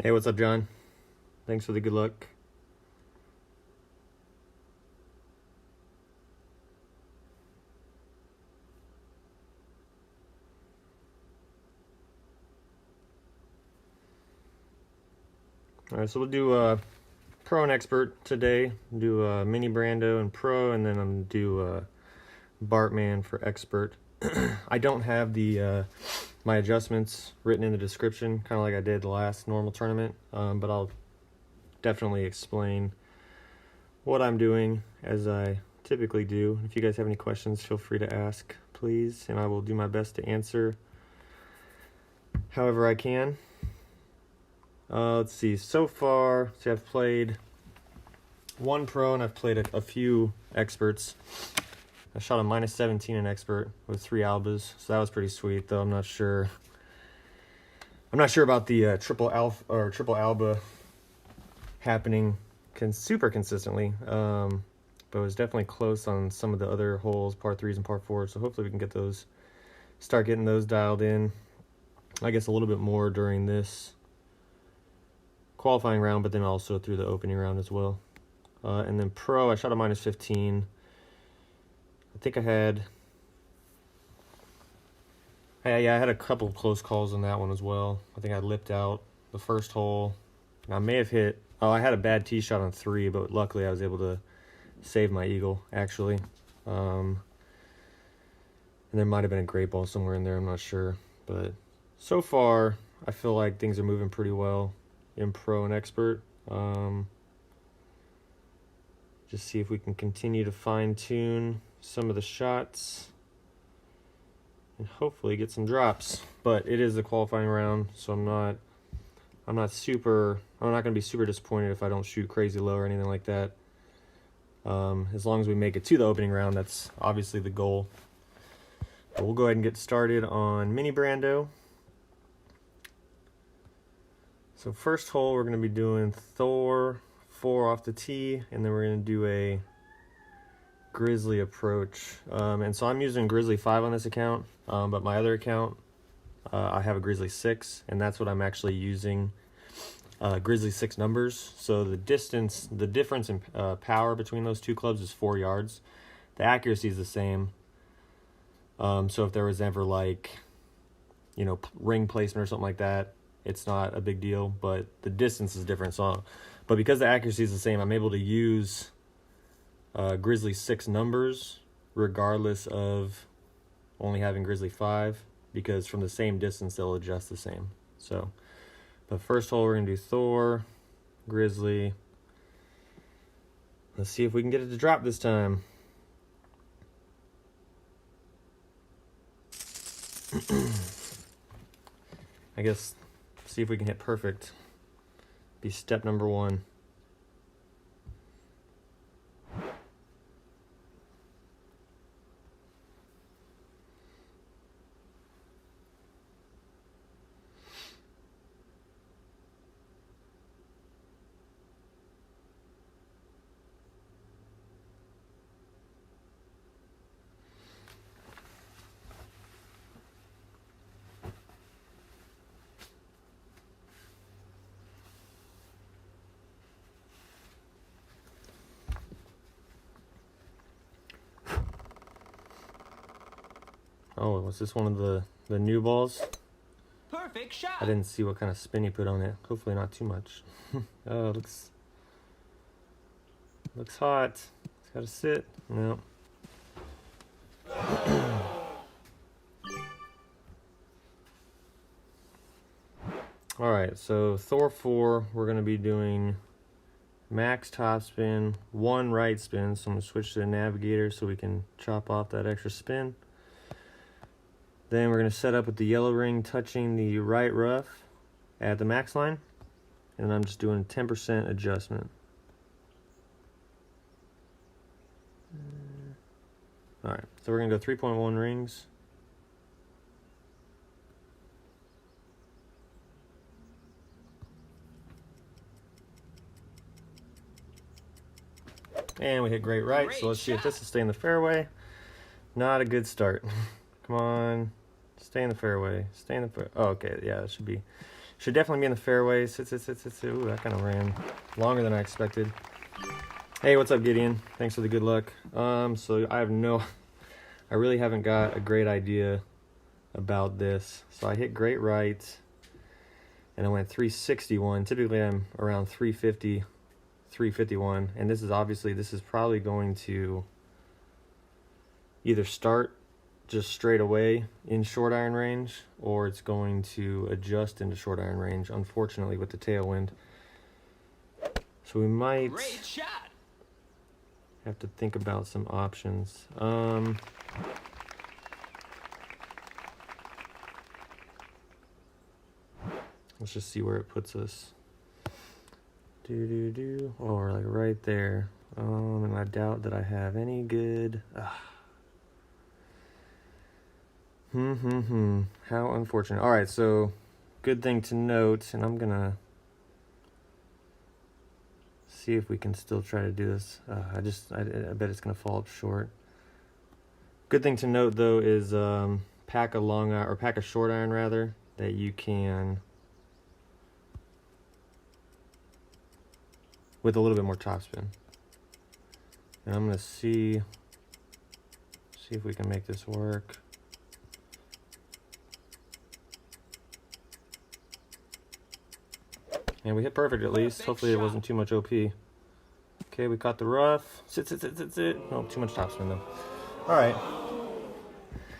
Hey, what's up, John? Thanks for the good luck. All right, so we'll do Pro and Expert today. Do MiniBr and Pro, and then I'm do Bartman for Expert. I don't have the my adjustments written in the description, kind of like I did the last normal tournament, but I'll definitely explain what I'm doing as I typically do. If you guys have any questions, feel free to ask, please, and I will do my best to answer however I can. Let's see, so far, I've played one Pro and I've played a few Experts. I shot a -17 in Expert with 3 Albas, so that was pretty sweet, though I'm not sure about the triple Alba happening super consistently, but it was definitely close on some of the other holes, par 3s and par 4s, so hopefully we can start getting those dialed in, I guess a little bit more during this qualifying round, but then also through the opening round as well. And then Pro, I shot a -15. I think I had a couple close calls on that one as well. I think I lipped out the first hole. And I may have hit, I had a bad tee shot on 3, but luckily I was able to save my eagle, actually. And there might have been a great ball somewhere in there, I'm not sure. But so far, I feel like things are moving pretty well in Pro and Expert. Just see if we can continue to fine-tune some of the shots and hopefully get some drops. But it is the qualifying round, so I'm not going to be super disappointed if I don't shoot crazy low or anything like that. As long as we make it to the opening round, that's obviously the goal. But we'll go ahead and get started on MiniBr. So first hole, we're going to be doing Thor 4 off the tee, and then we're going to do a Grizzly approach. And so I'm using Grizzly 5 on this account, but my other account, I have a Grizzly 6, and that's what I'm actually using, Grizzly 6 numbers. So the difference in power between those two clubs is 4 yards. The accuracy is the same. So if there was ever ring placement or something like that, it's not a big deal, but the distance is different. But because the accuracy is the same, I'm able to use Grizzly 6 numbers regardless of only having Grizzly 5, because from the same distance they'll adjust the same. So, but first hole we're going to do Thor, Grizzly. Let's see if we can get it to drop this time. I guess see if we can hit perfect. Be step number 1. Oh, was this one of the new balls? Perfect shot. I didn't see what kind of spin you put on it. Hopefully not too much. Oh, it looks hot. It's got to sit. No. All right, so Thor 4, we're going to be doing max topspin, 1 right spin. So I'm going to switch to the navigator so we can chop off that extra spin. Then we're going to set up with the yellow ring touching the right rough at the max line. And I'm just doing a 10% adjustment. Alright, so we're going to go 3.1 rings. And we hit great right, so let's see if this will stay in the fairway. Not a good start. Come on, stay in the fairway. Stay in the fairway. Oh, okay, yeah, that should be Should definitely be in the fairway. Sit. Ooh, that kind of ran longer than I expected. Hey, what's up, Gideon? Thanks for the good luck. So I really haven't got a great idea about this. So I hit great right, and I went 361. Typically, I'm around 350, 351, and this is probably going to either start just straight away in short iron range, or it's going to adjust into short iron range, unfortunately, with the tailwind. So we might Great shot. have to think about some options. Let's just see where it puts us. Oh, we're like right there. And I doubt that I have any good. How unfortunate. All right, so good thing to note, and I'm gonna see if we can still try to do this. I bet it's gonna fall up short. Good thing to note though is pack a short iron rather, that you can with a little bit more topspin. And I'm gonna see if we can make this work. And we hit perfect at least. Hopefully it wasn't too much OP. Okay, we caught the rough. Sit. No, too much topspin though. All right.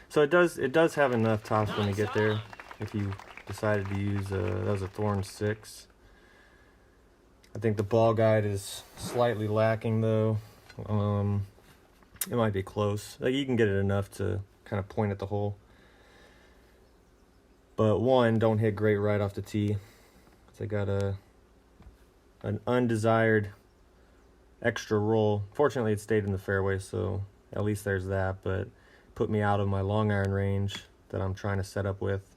So it does have enough topspin to get there. If you decided to use that was a Thorn 6. I think the ball guide is slightly lacking though. It might be close. Like you can get it enough to kind of point at the hole. But one, don't hit great right off the tee. I got an undesired extra roll. Fortunately, it stayed in the fairway, so at least there's that, but put me out of my long iron range that I'm trying to set up with.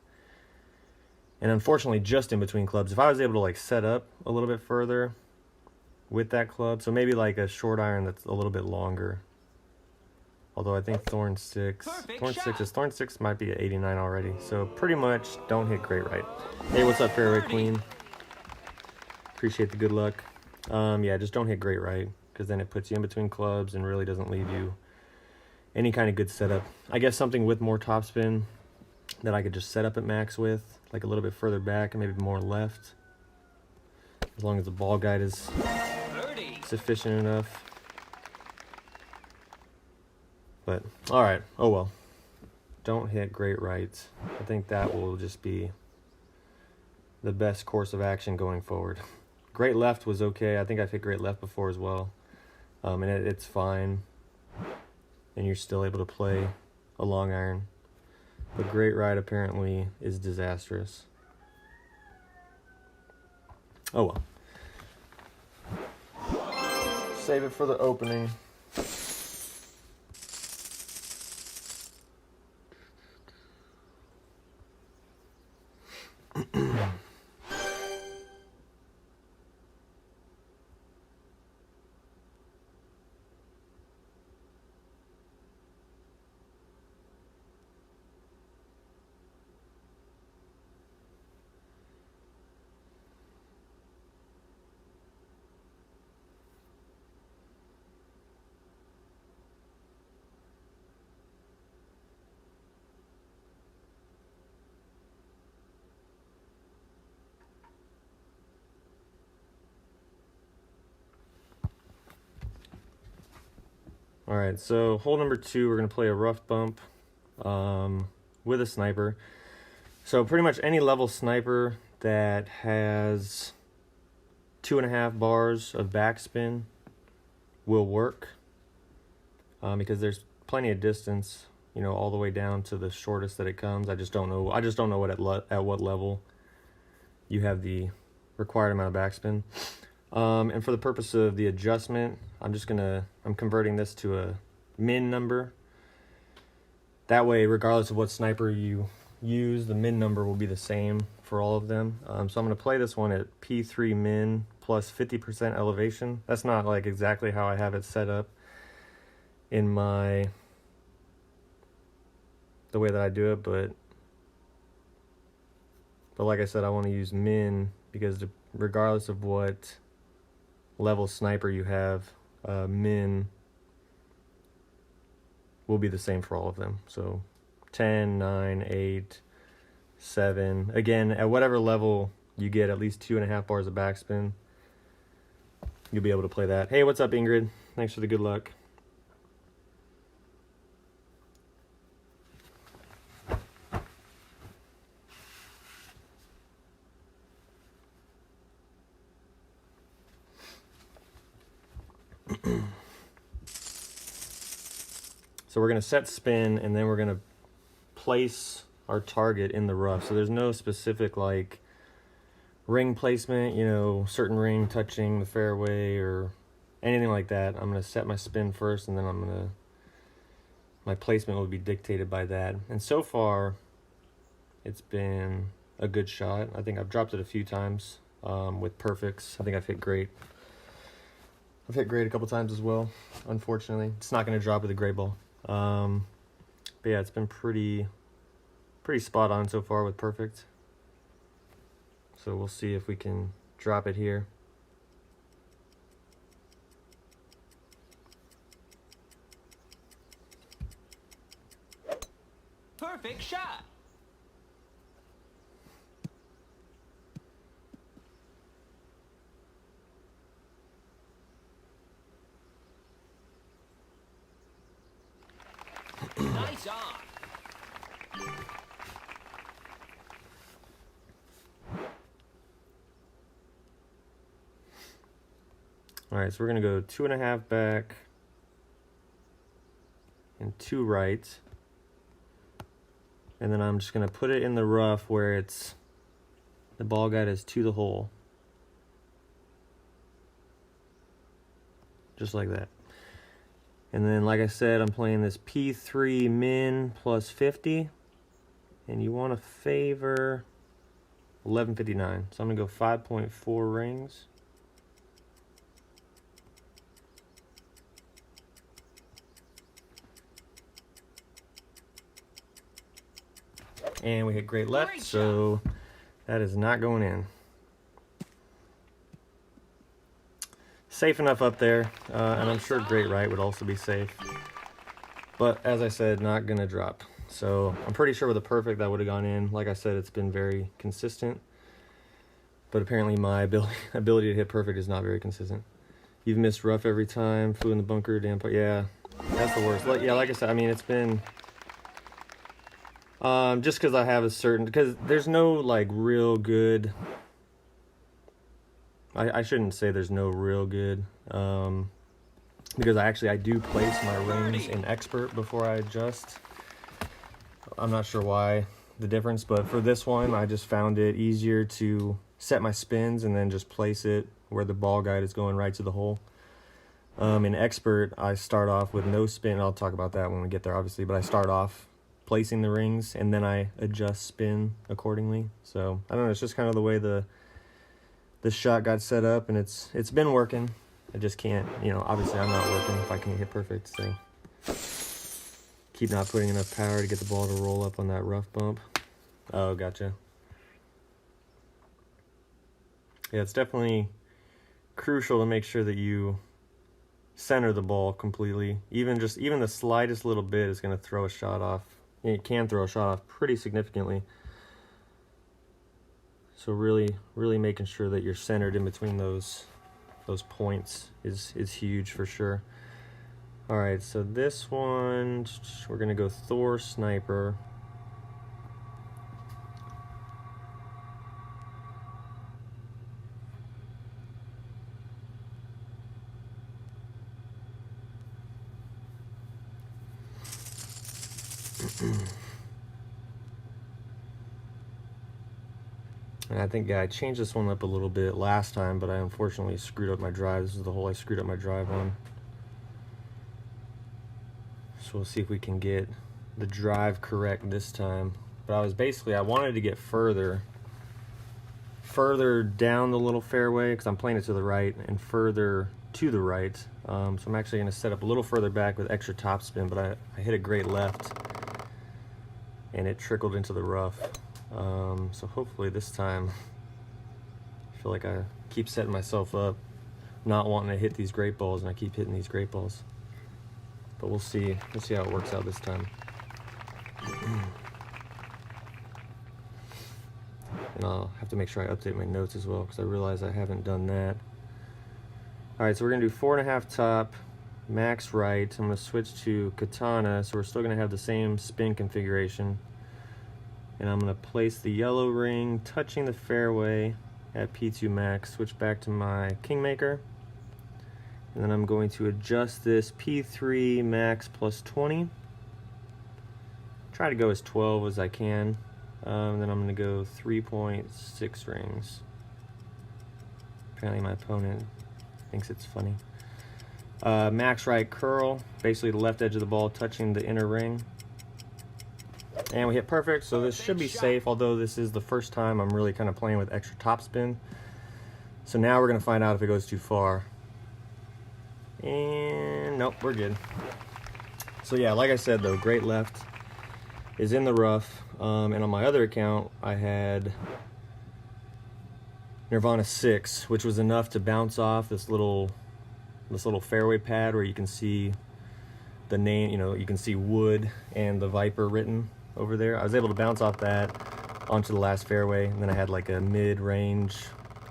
And unfortunately, just in between clubs. If I was able to like set up a little bit further with that club, so maybe like a short iron that's a little bit longer. Although I think Thorn 6 might be at 89 already. So pretty much don't hit great right. Hey, what's up, fairway queen? Appreciate the good luck. Yeah, just don't hit great right, because then it puts you in between clubs and really doesn't leave you any kind of good setup. I guess something with more topspin that I could just set up at max with, like a little bit further back and maybe more left, as long as the ball guide is sufficient enough. But all right, oh well, don't hit great right. I think that will just be the best course of action going forward. Great left was okay. I think I've hit great left before as well, and it's fine, and you're still able to play a long iron. But great right apparently is disastrous. Oh well. Save it for the opening. All right, so hole number 2, we're gonna play a rough bump with a sniper. So pretty much any level sniper that has 2.5 bars of backspin will work, because there's plenty of distance, you know, all the way down to the shortest that it comes. I just don't know what at what level you have the required amount of backspin. And for the purpose of the adjustment, I'm converting this to a min number. That way, regardless of what sniper you use, the min number will be the same for all of them. So I'm going to play this one at P3 min plus 50% elevation. That's not like exactly how I have it set up in the way that I do it, but But like I said, I want to use min because regardless of what level sniper you have, min will be the same for all of them. So 10, 9, 8, 7. Again, at whatever level you get at least 2.5 bars of backspin, you'll be able to play that. Hey, what's up, Ingrid? Thanks for the good luck. So we're going to set spin, and then we're going to place our target in the rough. So there's no specific like ring placement, you know, certain ring touching the fairway or anything like that. I'm going to set my spin first, and then my placement will be dictated by that. And so far, it's been a good shot. I think I've dropped it a few times with perfects. I think I've hit great. I've hit great a couple times as well. Unfortunately, it's not going to drop with a gray ball. But yeah, it's been pretty spot on so far with perfect. So we'll see if we can drop it here. Perfect shot. Nice on. All right, so we're gonna go 2.5 back and 2 right. And then I'm just gonna put it in the rough where the ball guide is to the hole. Just like that. And then, like I said, I'm playing this P3 min plus 50. And you want to favor 1159. So I'm going to go 5.4 rings. And we hit great left, so that is not going in. Safe enough up there, and I'm sure great right would also be safe. But as I said, not gonna drop. So I'm pretty sure with a perfect that would have gone in. Like I said, it's been very consistent. But apparently my ability to hit perfect is not very consistent. You've missed rough every time, flew in the bunker, damn, yeah, that's the worst. Yeah, like I said, I mean, it's been... just because I have a certain... Because there's no, like, real good... I shouldn't say there's no real good, because I do place my rings in expert before I adjust. I'm not sure why the difference, but for this one, I just found it easier to set my spins and then just place it where the ball guide is going right to the hole. In expert, I start off with no spin. I'll talk about that when we get there, obviously, but I start off placing the rings and then I adjust spin accordingly. So I don't know, it's just kind of the way the shot got set up, and it's been working. I just can't, you know, obviously I'm not working if I can't hit perfect, so keep not putting enough power to get the ball to roll up on that rough bump. Oh, gotcha. Yeah, it's definitely crucial to make sure that you center the ball completely. Even the slightest little bit is going to throw a shot off. It can throw a shot off pretty significantly. So really making sure that you're centered in between those points is huge for sure. All right, so this one, we're gonna go Thor Sniper. And I think, yeah, I changed this one up a little bit last time, but I unfortunately screwed up my drive. This is the hole I screwed up my drive on. So we'll see if we can get the drive correct this time. But I wanted to get further down the little fairway, because I'm playing it to the right, and further to the right. So I'm actually going to set up a little further back with extra topspin, but I hit a great left, and it trickled into the rough. So hopefully this time, I feel like I keep setting myself up, not wanting to hit these great balls, and I keep hitting these great balls. But we'll see. We'll see how it works out this time. And I'll have to make sure I update my notes as well, because I realize I haven't done that. All right, so we're gonna do 4.5 top, max right. I'm gonna switch to katana, so we're still gonna have the same spin configuration. And I'm gonna place the yellow ring touching the fairway at P2 max, switch back to my Kingmaker. And then I'm going to adjust this P3 max plus 20. Try to go as 12 as I can. Then I'm gonna go 3.6 rings. Apparently my opponent thinks it's funny. Max right curl, basically the left edge of the ball touching the inner ring. And we hit perfect, so this should be safe, although this is the first time I'm really kind of playing with extra topspin. So now we're gonna find out if it goes too far. And nope, we're good. So yeah, like I said though, great left is in the rough. And on my other account, I had Nirvana 6, which was enough to bounce off this little fairway pad where you can see the name, you can see wood and the Viper written over there. I was able to bounce off that onto the last fairway, and then I had like a mid-range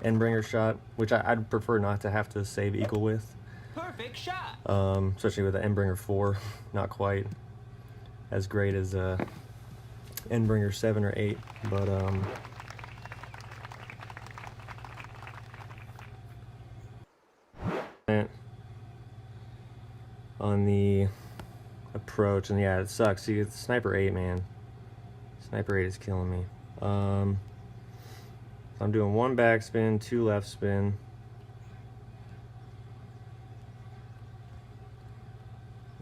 Endbringer shot, which I'd prefer not to have to save equal with. Perfect shot. Especially with the Endbringer 4, not quite as great as Endbringer 7 or 8, but on the approach, and yeah, it sucks. See, it's Sniper 8, man. Sniper 8 is killing me. So I'm doing 1 backspin, 2 left spin.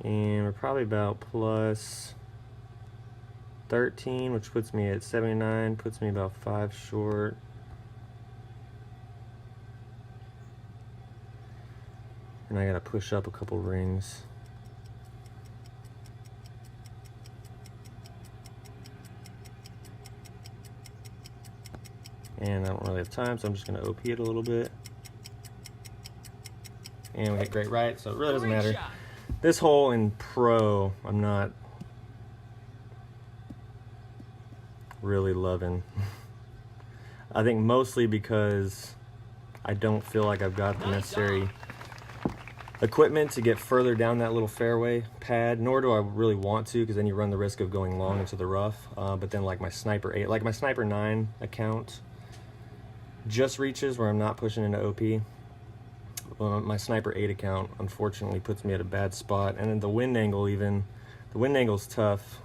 And we're probably about plus 13, which puts me at 79, puts me about 5 short. And I gotta push up a couple rings. And I don't really have time, so I'm just gonna OP it a little bit. And we hit great right, so it really doesn't matter. This hole in pro, I'm not really loving. I think mostly because I don't feel like I've got the necessary equipment to get further down that little fairway pad, nor do I really want to, because then you run the risk of going long into the rough. But then like my Sniper 8, like my Sniper 9 account just reaches where I'm not pushing into OP. Well, my Sniper 8 account unfortunately puts me at a bad spot, and then the wind angle the wind angle's tough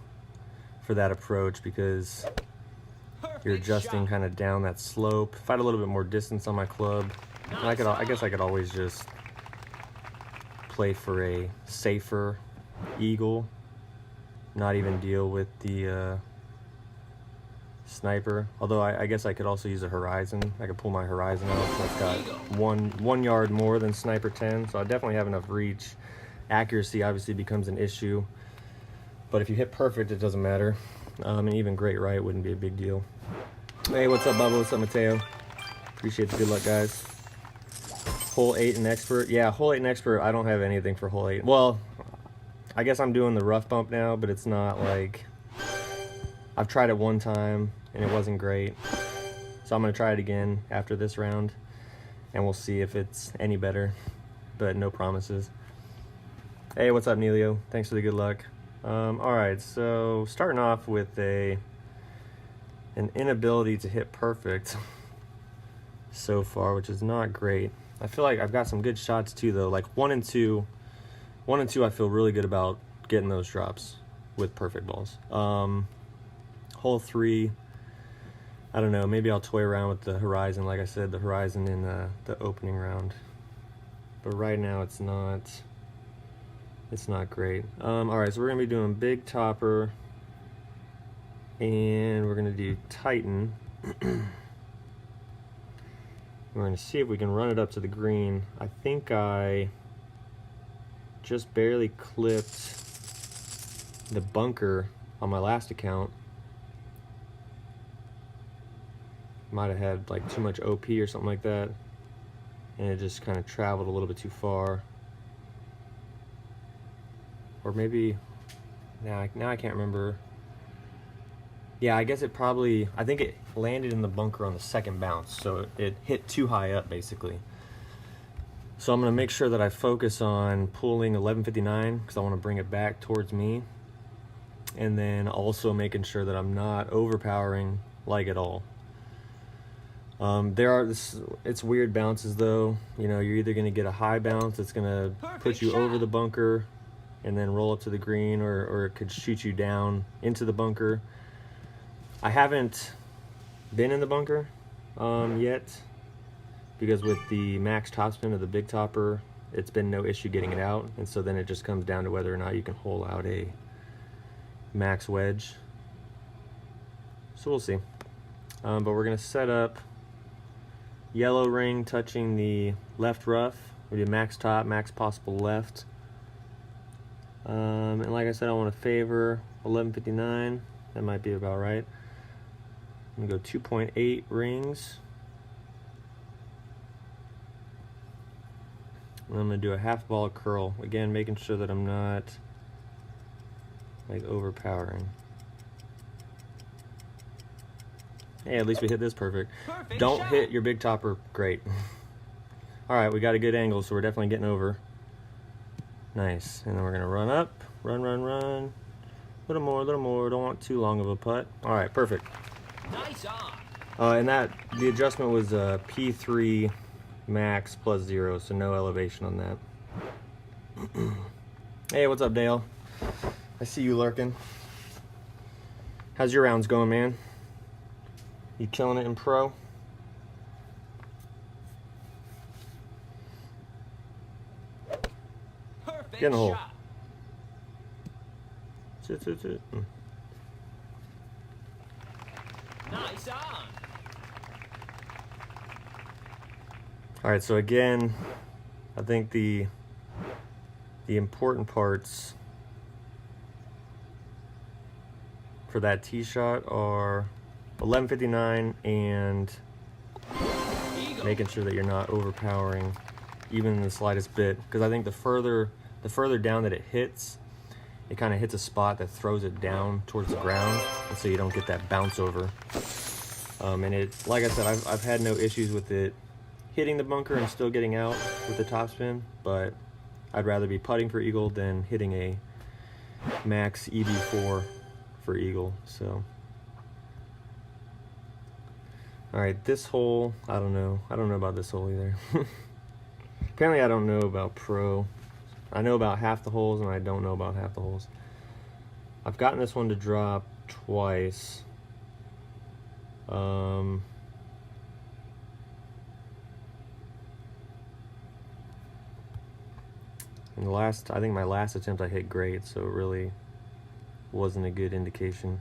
for that approach because you're adjusting kind of down that slope. If I had a little bit more distance on my club, I guess I could always just play for a safer eagle, not even deal with the Sniper. Although I guess I could also use a Horizon. I could pull my Horizon out, so it's got one yard more than Sniper 10, so I definitely have enough reach. Accuracy obviously becomes an issue, but if you hit perfect, it doesn't matter. And even great right wouldn't be a big deal. Hey, what's up, Bubba? What's up, Mateo? Appreciate the good luck, guys. Hole 8 and Expert. Yeah, hole 8 and Expert, I don't have anything for hole 8. Well, I guess I'm doing the rough bump now, but it's not like... I've tried it one time, and it wasn't great. So I'm going to try it again after this round, and we'll see if it's any better, but no promises. Hey, what's up, Nelio? Thanks for the good luck. Alright, so starting off with an inability to hit perfect so far, which is not great. I feel like I've got some good shots too, though. Like 1 and 2, I feel really good about getting those drops with perfect balls. Hole 3, I don't know, maybe I'll toy around with the Horizon, like I said, the Horizon in the opening round. But right now it's not great. Alright, so we're going to be doing Big Topper, and we're going to do Titan. We're going to see if we can run it up to the green. I think I just barely clipped the bunker on my last account. Might have had like too much OP or something like that, and it just kind of traveled a little bit too far. Or maybe, now I can't remember. Yeah, I guess it probably, I think it landed in the bunker on the second bounce, so it hit too high up basically. So I'm gonna make sure that I focus on pulling 1159 because I want to bring it back towards me, and then also making sure that I'm not overpowering like at all. It's weird bounces though. You know, you're either gonna get a high bounce that's gonna put you over the bunker and then roll up to the green, or it could shoot you down into the bunker. I haven't been in the bunker yet, because with the max topspin of the big topper, it's been no issue getting it out, and so then it just comes down to whether or not you can hole out a max wedge. So we'll see. But we're gonna set up yellow ring touching the left rough. We do max top, max possible left. And like I said, I want to favor 1159. That might be about right. I'm gonna go 2.8 rings. And I'm gonna do a half ball curl. Again, making sure that I'm not like overpowering. Hey, at least we hit this perfect. Don't hit your big topper. Great. All right, we got a good angle, so we're definitely getting over. Nice. And then we're gonna run up, run. A little more. Don't want too long of a putt. All right, perfect. Nice on. And the adjustment was P3 max plus 0, so no elevation on that. Hey, what's up, Dale? I see you lurking. How's your rounds going, man? You killing it in pro? Perfect Get in the hole. shot. Sit. Nice on. All right, so again, I think the important parts for that tee shot are 1159 and Eagle. making sure that you're not overpowering even the slightest bit, because I think the further down that it hits, it kind of hits a spot that throws it down towards the ground, and so you don't get that bounce over. And it, like I said, I've had no issues with it hitting the bunker and still getting out with the topspin, but I'd rather be putting for eagle than hitting a max EB4 for eagle. So, all right, this hole, I don't know about this hole either. Apparently I don't know about pro. I know about half the holes and I don't know about half the holes. I've gotten this one to drop twice. And I think my last attempt I hit great, so it really wasn't a good indication.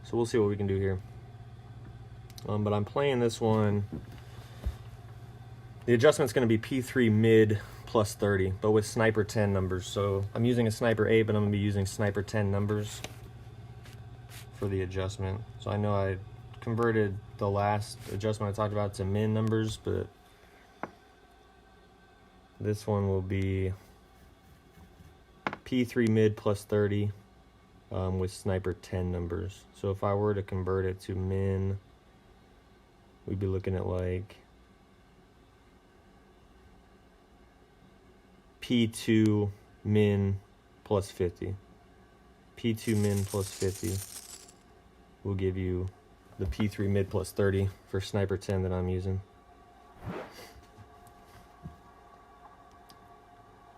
So we'll see what we can do here. But I'm playing this one. The adjustment's going to be P3 mid plus 30, but with sniper 10 numbers. So I'm using a sniper 8, but I'm going to be using sniper 10 numbers for the adjustment. So I know I converted the last adjustment I talked about to min numbers, but this one will be P3 mid plus 30 with sniper 10 numbers. So if I were to convert it to min, we'd be looking at like P2 min plus 50. P2 min plus 50 will give you the P3 mid plus 30 for sniper 10 that I'm using.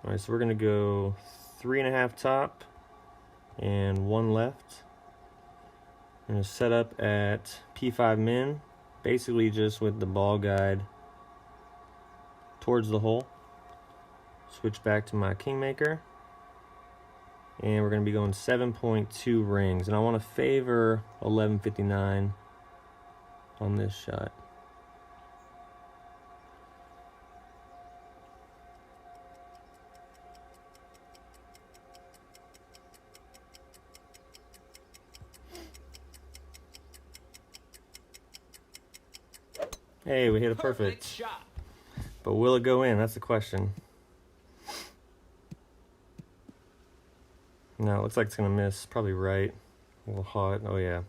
All right, so we're gonna go 3.5 top and 1 left. I'm gonna set up at P5 min, basically just with the ball guide towards the hole. Switch back to my Kingmaker, and we're gonna be going 7.2 rings, and I want to favor 1159 on this shot. Hey, we hit a Perfect perfect. shot. But will it go in? That's the question. No, it looks like it's going to miss. Probably right. A little hot. Oh, yeah.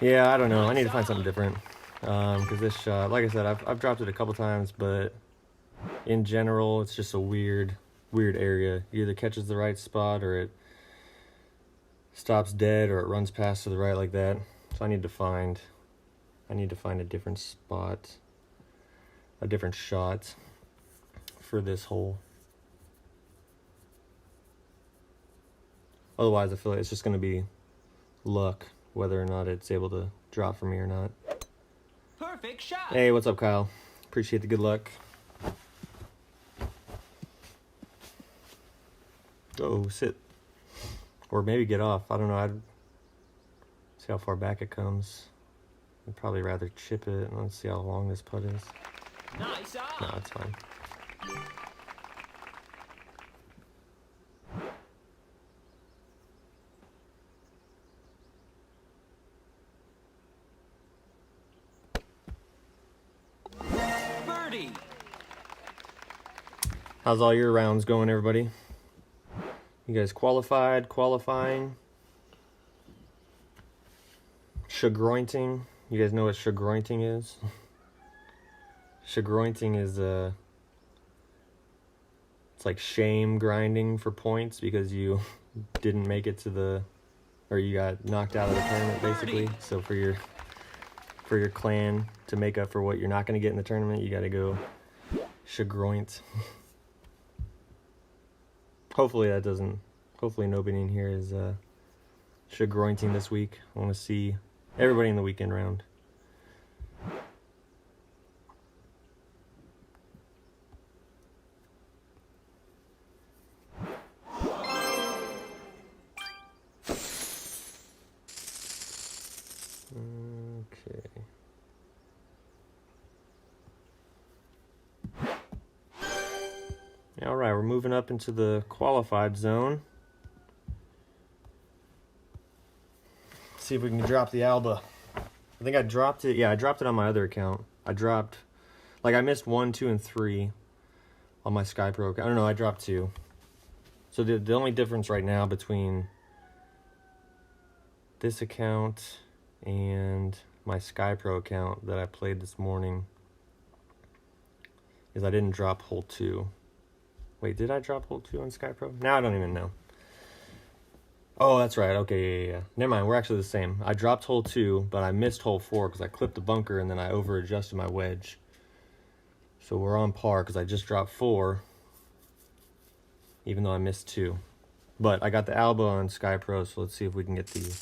Yeah, I don't know. I need to find something different. Because this shot, like I said, I've dropped it a couple times, but in general, it's just a weird area. It either catches the right spot or it stops dead or it runs past to the right like that. So I need to find a different spot, a different shot for this hole. Otherwise, I feel like it's just going to be luck whether or not it's able to drop for me or not. Perfect shot. Hey, what's up, Kyle? Appreciate the good luck. Oh, sit. Or maybe get off. I don't know. I'd see how far back it comes. I'd probably rather chip it. Let's see how long this putt is. Nice No, on. it's fine. Birdie. How's all your rounds going, everybody? You guys qualified, qualifying, chagrointing. You guys know what chagrointing is? Chagrointing is it's like shame grinding for points because you didn't make it to the, or you got knocked out of the tournament basically. So for your clan to make up for what you're not going to get in the tournament, you got to go chagroint. Hopefully nobody in here is chagrointing this week. I want to see everybody in the weekend round. Okay. All right, we're moving up into the qualified zone. See if we can drop the Alba. I think I dropped it. Yeah, I dropped it on my other account. I missed 1, 2, and 3 on my Sky Pro account. I don't know, I dropped 2. So the only difference right now between this account and my Sky Pro account that I played this morning is I didn't drop hole 2. Wait, did I drop hole 2 on Sky Pro? Now I don't even know. Oh, that's right. Okay, yeah. Never mind, we're actually the same. I dropped hole 2, but I missed hole 4 because I clipped the bunker and then I over-adjusted my wedge. So we're on par because I just dropped 4, even though I missed 2. But I got the Alba on Sky Pro, so let's see if we can get the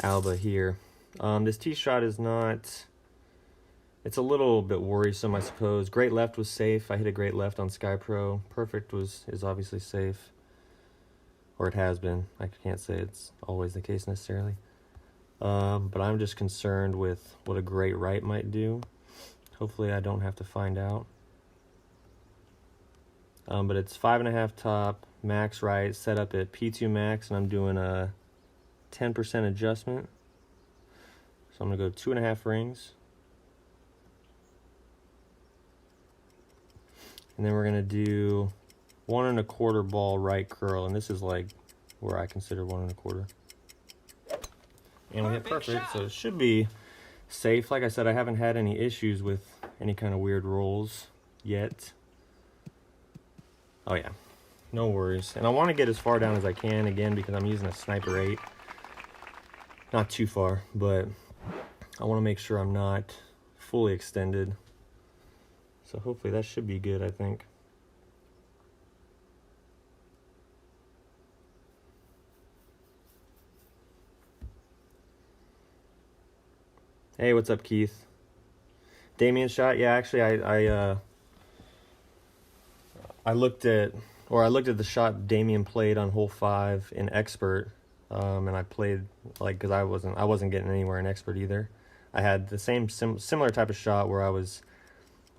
Alba here. This tee shot is not... It's a little bit worrisome, I suppose. Great left was safe. I hit a great left on Sky Pro. Perfect is obviously safe. Or it has been. I can't say it's always the case necessarily. But I'm just concerned with what a great right might do. Hopefully I don't have to find out. But it's 5.5 top, max right, set up at P2 max, and I'm doing a 10% adjustment. So I'm going to go 2.5 rings. And then we're going to do 1 1/4 ball right curl, and this is like where I consider 1 1/4. And we hit perfect, so it should be safe. Like I said, I haven't had any issues with any kind of weird rolls yet. Oh yeah, no worries. And I want to get as far down as I can again because I'm using a Sniper 8. Not too far, but I want to make sure I'm not fully extended. So hopefully that should be good, I think. Hey, what's up, Keith? Damien shot? Yeah, actually, I looked at the shot Damien played on hole 5 in Expert, and I played because I wasn't getting anywhere in Expert either. I had the similar type of shot where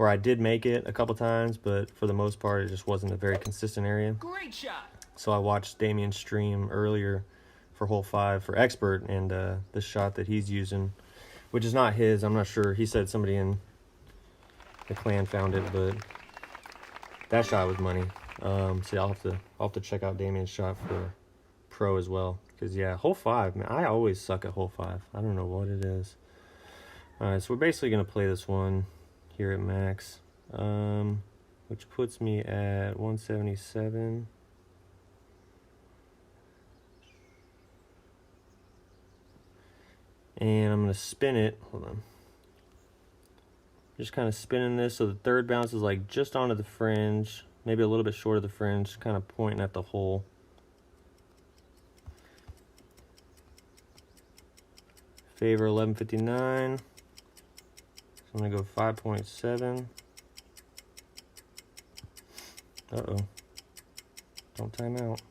I did make it a couple times, but for the most part, it just wasn't a very consistent area. Great shot. So I watched Damien's stream earlier for hole 5 for Expert, and the shot that he's using which is not his. I'm not sure. He said somebody in the clan found it, but that shot was money. So I'll have to check out Damien's shot for pro as well. Because yeah, hole 5, man, I always suck at hole 5. I don't know what it is. All right, so we're basically gonna play this one here at max, which puts me at 177. And I'm going to spin it. Hold on. Just kind of spinning this so the third bounce is like just onto the fringe. Maybe a little bit short of the fringe. Kind of pointing at the hole. Favor 1159. So I'm going to go 5.7. Uh-oh. Don't time out.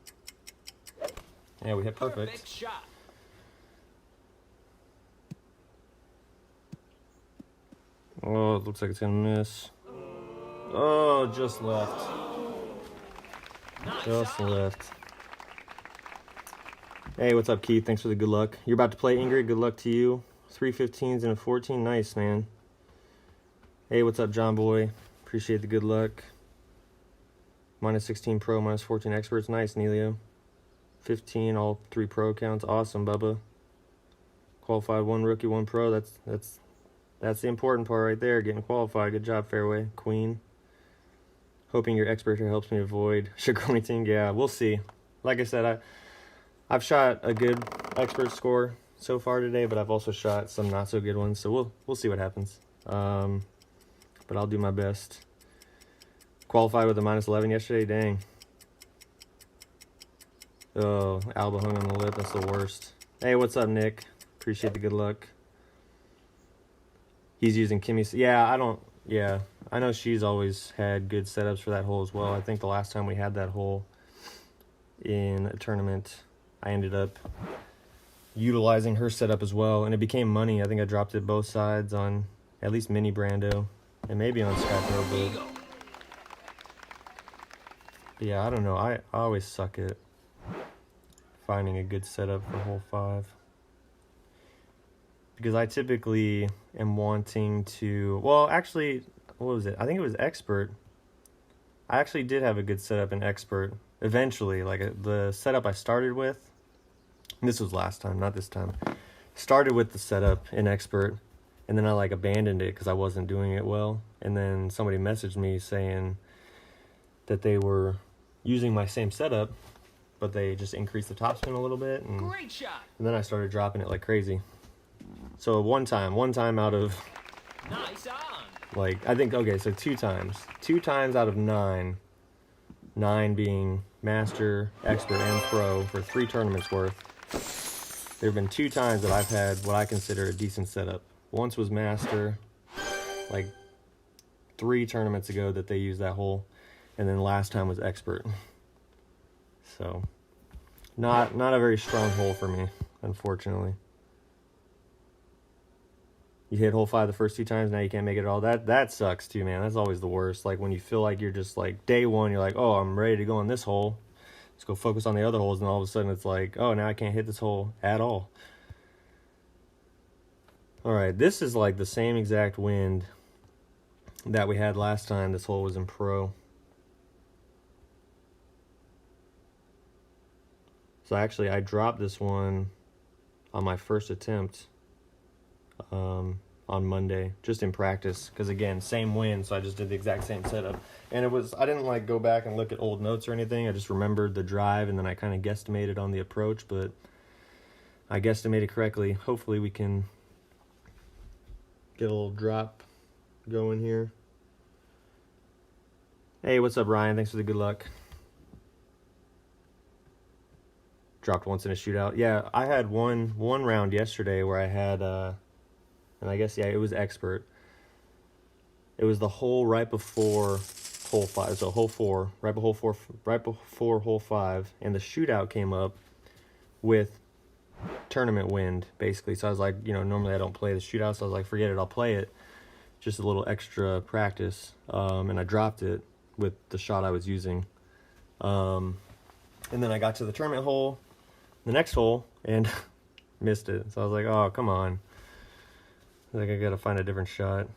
Yeah, we hit perfect. Perfect shot. Oh, it looks like it's gonna miss. Oh, just left. Nice Just shot. left. Hey, what's up, Keith? Thanks for the good luck. You're about to play, Ingrid. Good luck to you. 3 15s and a 14. Nice, man. Hey, what's up, John Boy? Appreciate the good luck. Minus 16 pro, minus 14 experts. Nice, Nelio. 15, all 3 pro accounts. Awesome, Bubba. Qualified 1 rookie, 1 pro. That's the important part right there, getting qualified. Good job, Fairway. Queen. Hoping your expert here helps me avoid Shagroniting. Yeah, we'll see. Like I said, I've shot a good expert score so far today, but I've also shot some not so good ones. So we'll see what happens. But I'll do my best. Qualified with a minus 11 yesterday. Dang. Oh, Alba hung on the lip. That's the worst. Hey, what's up, Nick? Appreciate the good luck. He's using Kimmy's. Yeah, I know she's always had good setups for that hole as well. I think the last time we had that hole in a tournament, I ended up utilizing her setup as well, and it became money. I think I dropped it both sides on at least MiniBr and maybe on Skype, but yeah, I don't know. I always suck at finding a good setup for hole 5. Because I typically am wanting to... Well, actually, what was it? I think it was Expert. I actually did have a good setup in Expert. Eventually, like the setup I started with... This was last time, not this time. Started with the setup in Expert, and then I like abandoned it because I wasn't doing it well. And then somebody messaged me saying that they were using my same setup, but they just increased the topspin a little bit. And Great shot. then I started dropping it like crazy. So one time out of, Nice on. like, I think, okay, so 2 times. 2 times out of 9, 9 being Master, Expert, and Pro for 3 tournaments worth. There have been 2 times that I've had what I consider a decent setup. Once was Master, like 3 tournaments ago that they used that hole, and then last time was Expert. So, not a very strong hole for me, unfortunately. You hit hole 5 the first 2 times, now you can't make it at all. That sucks too, man. That's always the worst. Like when you feel like you're just like day 1, you're like, oh, I'm ready to go on this hole. Let's go focus on the other holes, and all of a sudden it's like, oh, now I can't hit this hole at all. All right, this is like the same exact wind that we had last time this hole was in Pro. So actually, I dropped this one on my first attempt on Monday, just in practice, because again, same wind, so I just did the exact same setup. And I didn't like go back and look at old notes or anything. I just remembered the drive, and then I kind of guesstimated on the approach, but I guesstimated correctly. Hopefully we can get a little drop going here. Hey, what's up, Ryan? Thanks for the good luck. Dropped once in a shootout. Yeah, I had one round yesterday where I had, and I guess, yeah, it was Expert. It was the hole right before hole 5, so hole 4, right before hole 5, and the shootout came up with tournament wind, basically. So I was like, normally I don't play the shootout, so I was like, forget it, I'll play it. Just a little extra practice, and I dropped it with the shot I was using. And then I got to the tournament hole, the next hole, and missed it. So I was like, oh, come on. I think I gotta find a different shot.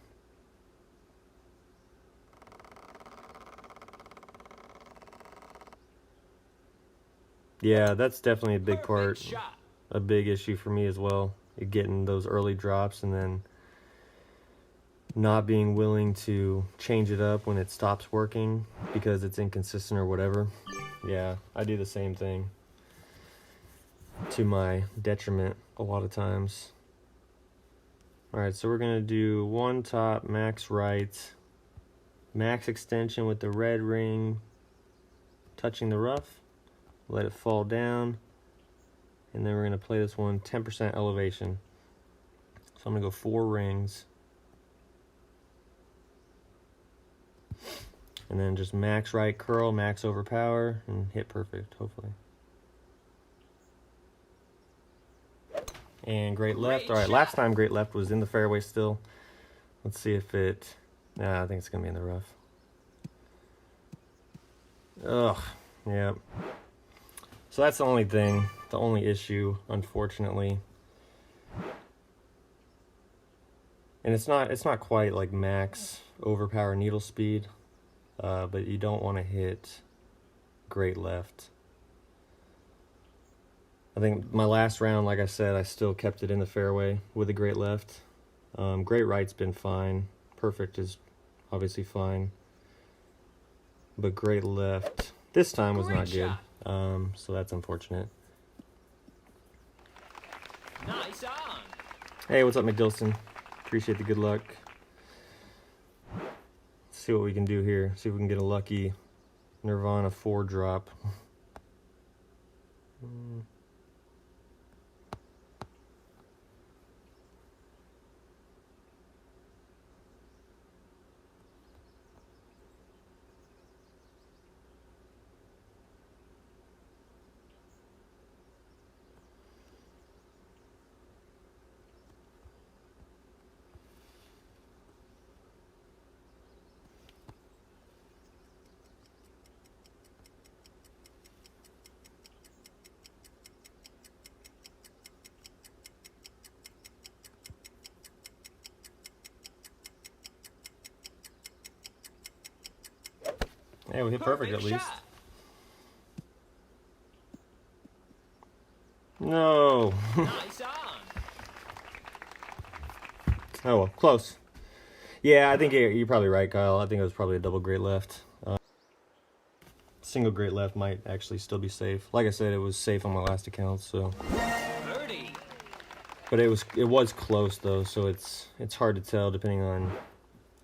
Yeah, that's definitely a big part, shot. a big issue for me as well. Getting those early drops and then not being willing to change it up when it stops working because it's inconsistent or whatever. Yeah, I do the same thing to my detriment a lot of times. Alright, so we're going to do one top, max right, max extension with the red ring touching the rough, let it fall down, and then we're going to play this one 10% elevation. So I'm going to go 4 rings. And then just max right curl, max overpower, and hit perfect, hopefully. And great left. All right, last time great left was in the fairway still. Let's see if it... Nah, I think it's going to be in the rough. Ugh, yep. So that's the only thing, the only issue, unfortunately. And it's not quite like max overpower needle speed. But you don't want to hit great left. I think my last round, like I said, I still kept it in the fairway with a great left. Great right's been fine. Perfect is obviously fine. But great left this time was not good. So that's unfortunate. Nice on. Hey, what's up, McDilson? Appreciate the good luck. See what we can do here. See if we can get a lucky Nirvana 4 drop. Hey, we hit perfect at least. Shot. No. Nice on. Oh well, close. Yeah, I think you're probably right, Kyle. I think it was probably a double great left. Single great left might actually still be safe. Like I said, it was safe on my last account, so. Birdie. But it was close though, so it's hard to tell depending on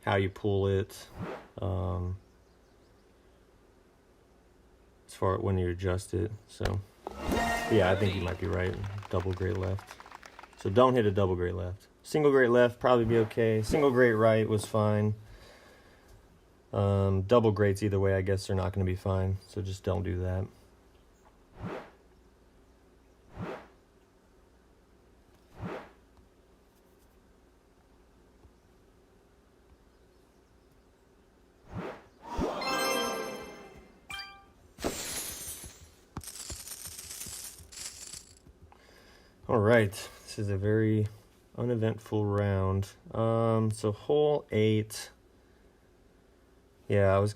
how you pull it. As far when you adjust it, so yeah, I think you might be right. Double great left, so don't hit a double great left. Single great left probably be okay. Single great right was fine. Double greats either way, I guess they're not going to be fine. So just don't do that. All right, this is a very uneventful round. So hole 8. Yeah, I'm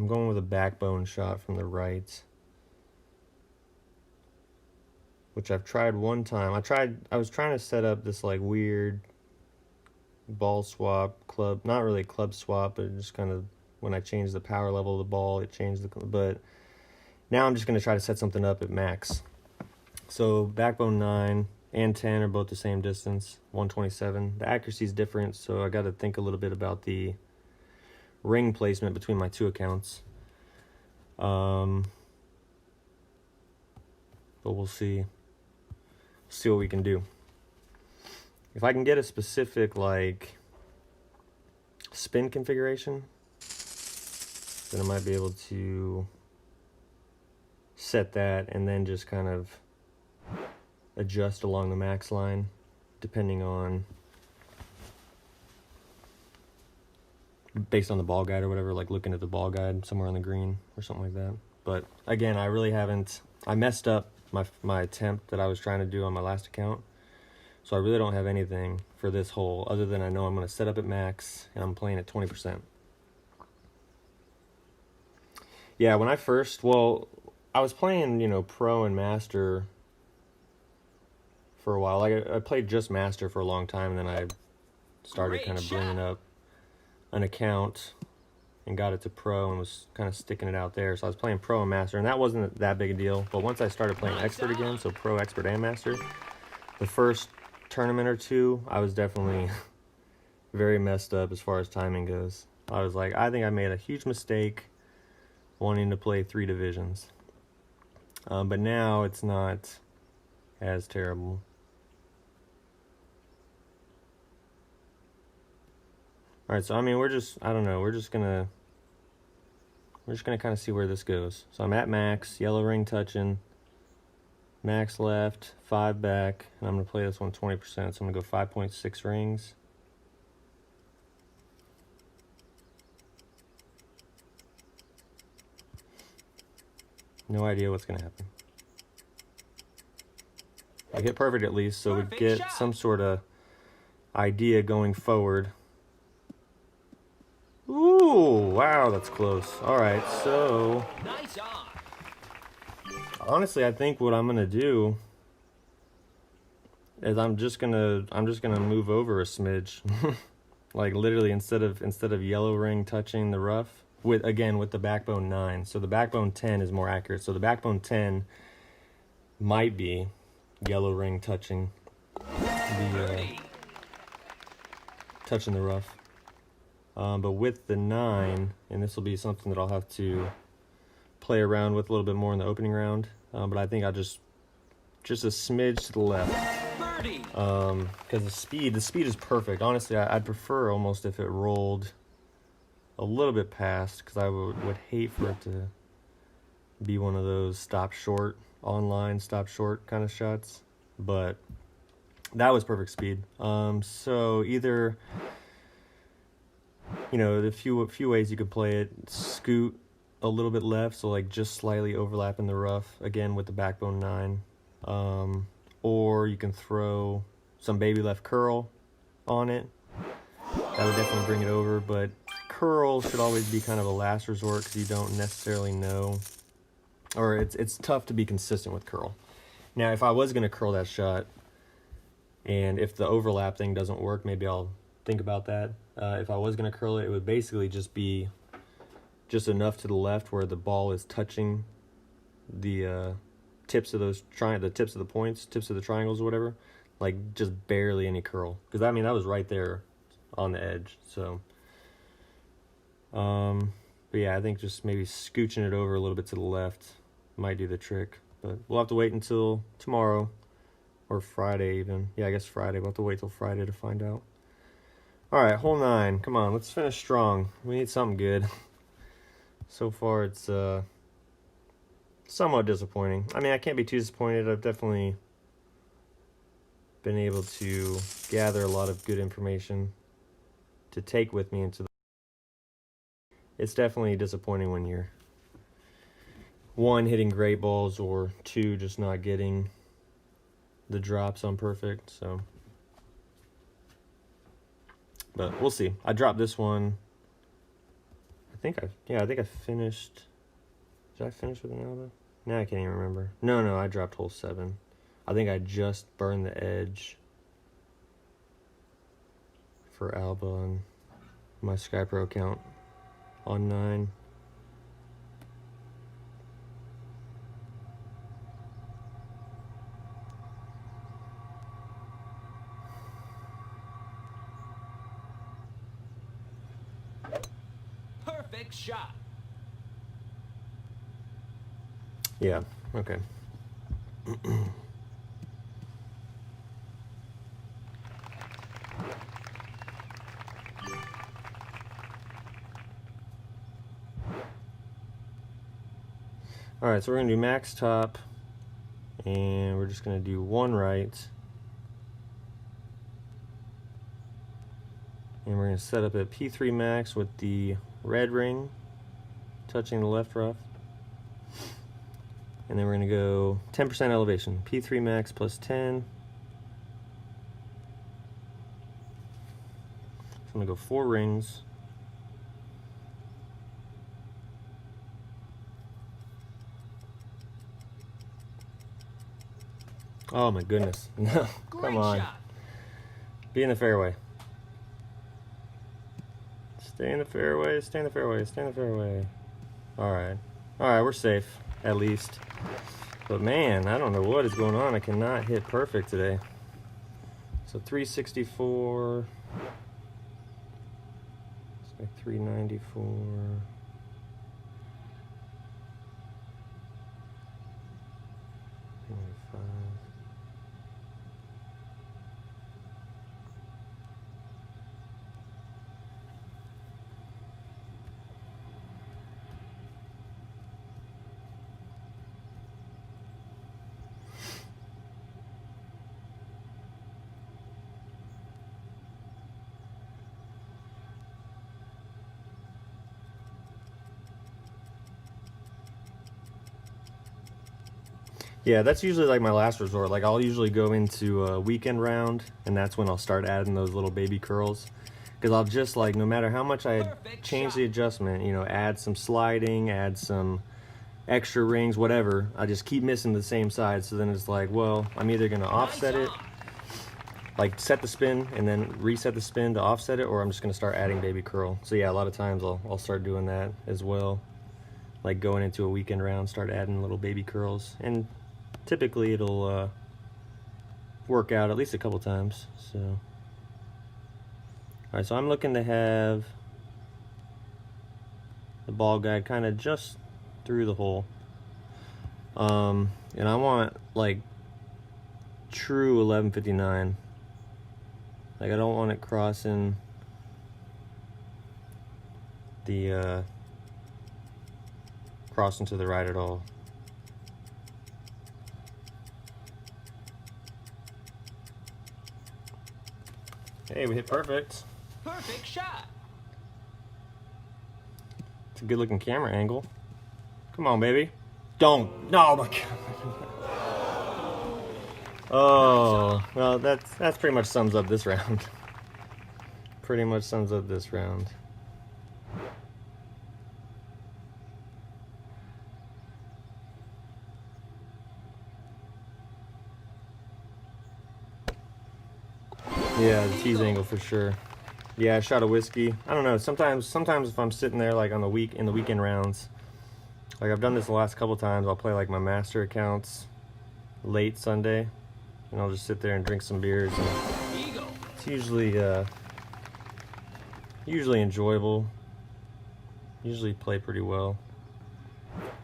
going with a backbone shot from the right, which I've tried one time. I was trying to set up this like weird ball swap club, not really club swap, but just kind of when I changed the power level of the ball, it changed but now I'm just going to try to set something up at max. So backbone 9 and 10 are both the same distance, 127. The accuracy is different, so I got to think a little bit about the ring placement between my two accounts. But we'll see what we can do. If I can get a specific like spin configuration, then I might be able to set that and then just kind of adjust along the max line depending on based on the ball guide or whatever, like looking at the ball guide somewhere on the green or something like that. But again, I messed up my attempt that I was trying to do on my last account, So I really don't have anything for this hole other than I know I'm going to set up at max and I'm playing at 20%. Yeah, when I first, well, I was playing, you know, pro and master for a while. Like I played just master for a long time, and then I started kind of bringing up an account and got it to pro and was kind of sticking it out there. So I was playing pro and master, and that wasn't that big a deal. But once I started playing expert again, so pro, expert, and master, the first tournament or two, I was definitely very messed up as far as timing goes. I was like, I think I made a huge mistake wanting to play 3 divisions. But now it's not as terrible. All right, so I mean, I don't know, we're just gonna kind of see where this goes. So I'm at max, yellow ring touching, max left, 5 back, and I'm gonna play this one 20%. So I'm gonna go 5.6 rings. No idea what's gonna happen. I hit perfect at least, so we get some sort of idea going forward. Ooh, wow, that's close. All right, so honestly, I think what I'm gonna do is I'm just gonna move over a smidge, like literally instead of yellow ring touching the rough with the backbone 9. So the backbone 10 is more accurate. So the backbone 10 might be yellow ring touching the rough. But with the 9, and this will be something that I'll have to play around with a little bit more in the opening round. But I think I'll just a smidge to the left. Because the speed is perfect. Honestly, I'd prefer almost if it rolled a little bit past, because I would hate for it to be one of those stop short kind of shots. But that was perfect speed. So either, you know, the few ways you could play it: scoot a little bit left, so like just slightly overlapping the rough, again with the backbone 9. Or you can throw some baby left curl on it. That would definitely bring it over, but curl should always be kind of a last resort, because you don't necessarily know, or it's tough to be consistent with curl. Now, if I was going to curl that shot, and if the overlap thing doesn't work, maybe I'll think about that. If I was going to curl it, it would basically just be enough to the left where the ball is touching the tips of the points, tips of the triangles or whatever, like just barely any curl, because I mean that was right there on the edge. So but yeah, I think just maybe scooching it over a little bit to the left might do the trick, but we'll have to wait until tomorrow or Friday even. Yeah, I guess Friday. We'll have to wait till Friday to find out. All right, hole 9. Come on, let's finish strong. We need something good. So far it's somewhat disappointing. I mean, I can't be too disappointed. I've definitely been able to gather a lot of good information to take with me into the... It's definitely disappointing when you're 1, hitting great balls, or 2, just not getting the drops on perfect. So, but we'll see. I dropped this one. I think I finished. Did I finish with an Alba? No, I can't even remember. No, I dropped hole 7. I think I just burned the edge for Alba on my Sky Pro account on 9. Perfect shot. Yeah, okay. All right, so we're gonna do max top, and we're just gonna do 1 right, and we're gonna set up at P3 max with the red ring touching the left rough, and then we're gonna go 10% elevation, P3 max plus 10, I'm gonna go 4 rings. Oh my goodness. No, Great come on. shot. Be in the fairway. Stay in the fairway, stay in the fairway, stay in the fairway. Alright. Alright, we're safe, at least. But man, I don't know what is going on. I cannot hit perfect today. So 364. It's like 394. 395. Yeah, that's usually like my last resort. Like I'll usually go into a weekend round, and that's when I'll start adding those little baby curls. Because I'll just like, no matter how much I change the adjustment, you know, add some sliding, add some extra rings, whatever, I just keep missing the same side. So then it's like, well, I'm either going to offset it, like set the spin and then reset the spin to offset it, or I'm just going to start adding baby curl. So yeah, a lot of times I'll start doing that as well. Like going into a weekend round, start adding little baby curls. And typically it'll work out at least a couple times. So, all right, so I'm looking to have the ball guide kind of just through the hole, and I want like true 1159. Like I don't want it crossing the crossing to the right at all. Hey, we hit perfect. Perfect shot. It's a good looking camera angle. Come on, baby. Don't. No, my God. Oh, well, that's pretty much sums up this round. Pretty much sums up this round. Yeah, the tease angle for sure. Yeah, I shot a whiskey. I don't know. Sometimes if I'm sitting there like on the weekend rounds, like I've done this the last couple times, I'll play like my master accounts late Sunday, and I'll just sit there and drink some beers. And Eagle. it's usually enjoyable. Usually play pretty well,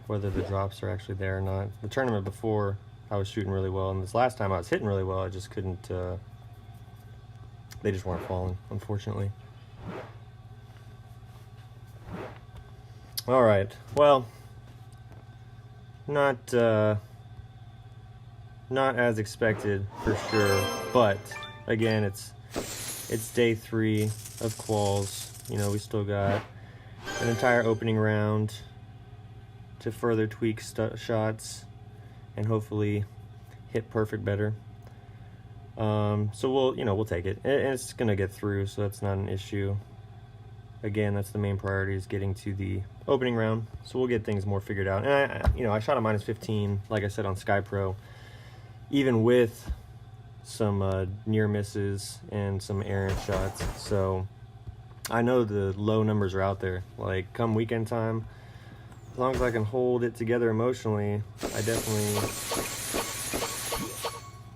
whether the drops are actually there or not. The tournament before, I was shooting really well, and this last time I was hitting really well. I just couldn't. They just weren't falling, unfortunately. All right. Well, not as expected for sure, but again, it's day 3 of quals. You know, we still got an entire opening round to further tweak shots and hopefully hit perfect better. So we'll take it. It's gonna get through, so that's not an issue. Again, that's the main priority, is getting to the opening round. So we'll get things more figured out. And I shot a -15, like I said, on Sky Pro, even with some near misses and some errant shots. So I know the low numbers are out there. Like come weekend time, as long as I can hold it together emotionally, I definitely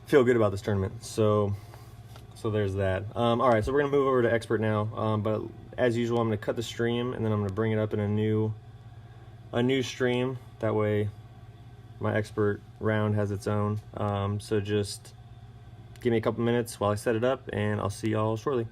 feel good about this tournament. So there's that. All right, so we're gonna move over to expert now. But as usual, I'm gonna cut the stream and then I'm gonna bring it up in a new stream. That way, my expert round has its own. So just give me a couple minutes while I set it up, and I'll see y'all shortly.